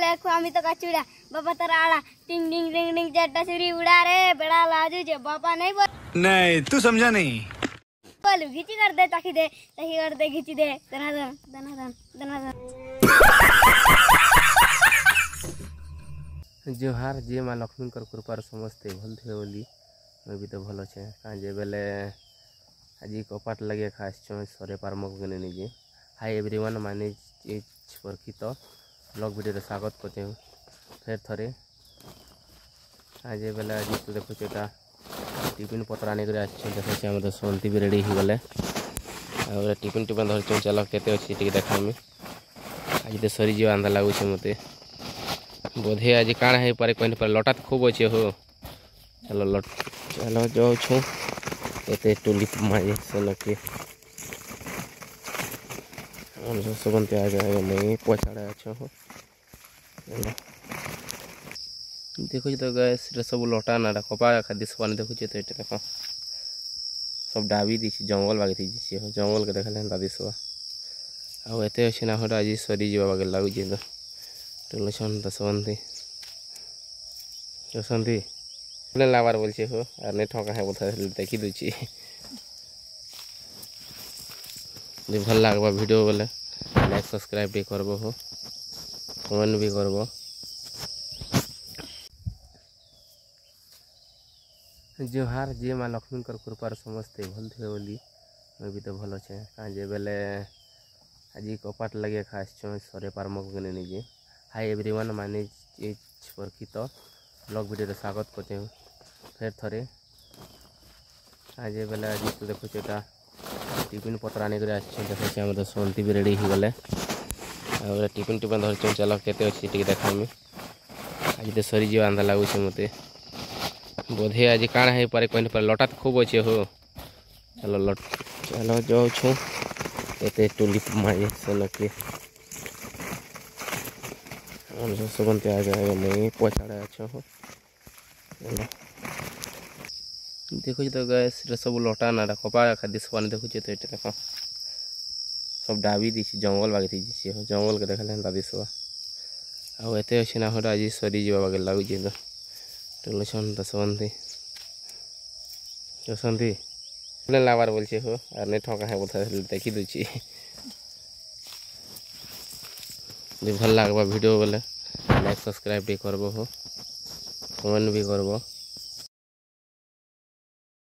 देखो आमी तो कचुड़ा बाबा तारा आड़ा टिंग डिंग डिंग डिंग चट्टा चुरी उड़ा रे बड़ा लाजू जे बाबा नहीं बोल नहीं तू समझा नहीं बोल घिची कर दे ताकि कर दे घिची दे दनादन दनादन दनादन जोहार जे माँ लक्ष्मी कृपार समस्ते भल थे बोली मैं भी तो भल अच्छे कहे बेले आज कपाट लगे खास सरे पारमक निजे हाई एवरीवन माने परखित ब्लॉग वीडियो स्वागत करते हूँ फिर थे आज बेले आज तो देखो टिफिन पत्र आने देखा तो सोनती भी रेडी हो गले टिफिन टिफिन धर चल के देखा आज तो सरीज आंधा लगुच मत बोधे आज काण है पारे कहीं पारे लटा तो खूब अच्छे हो चलो चलो जाऊँ ये टोली माजे सन के सुगंध आ जाएगा मैं पछाड़े अच्छा हो देखो तो गैस सब लटा ना कपा खाद्य सबान देखो तो ये देख सब डाबी दी जंगल बागे थी जंगल के देखा हेन्ता दिशा आते अच्छे ना आज सरी जा बागे लगुच तो टोलसन दसवंती दसवंती लाबार बोलছে हो और नहीं ठका है बोलता देखी दूची जो भल लगवा वीडियो बोले लाइक सब्सक्राइब भी करबो हो कमेंट भी करबो जोहार जे माँ लक्ष्मी कृपार समस्ते भल थे बोली मैं भी तो भल अच्छे कहे बेले आज कपाट लगे खास सरे पारमक निजे हाई एवरीवन माने परखित ब्लॉग वीडियो स्वागत करते हूँ फिर थे आज बेले आज तो देखो टिफिन पत्र आने देखा तो सोनती भी रेडी हो गले टिफिन टिफिन धर चल के देखा आज तो सरीज आंधा लगुच मत बोधे आज काण है पारे कहीं पारे लटा तो खूब अच्छे हो चलो चलो जाऊँ ये टोली माजे सन के सुगंध आ जाएगा मैं पछाड़े अच्छा हो देखो तो गैस सब लटा ना कपा खाद्य सबान देखो तो ये देख सब डाबी दी जंगल बागे थी जंगल के देखा हेन्ता दिशा आते अच्छे ना आज सरी जा बागे लगुच तो टोलसन दसवंती दसवंती लाबार बोलছে हो और नहीं ठका है बोलता देखी दूची जो भल लगवा वीडियो बोले लाइक सब्सक्राइब भी करबो हो कमेंट भी करबो।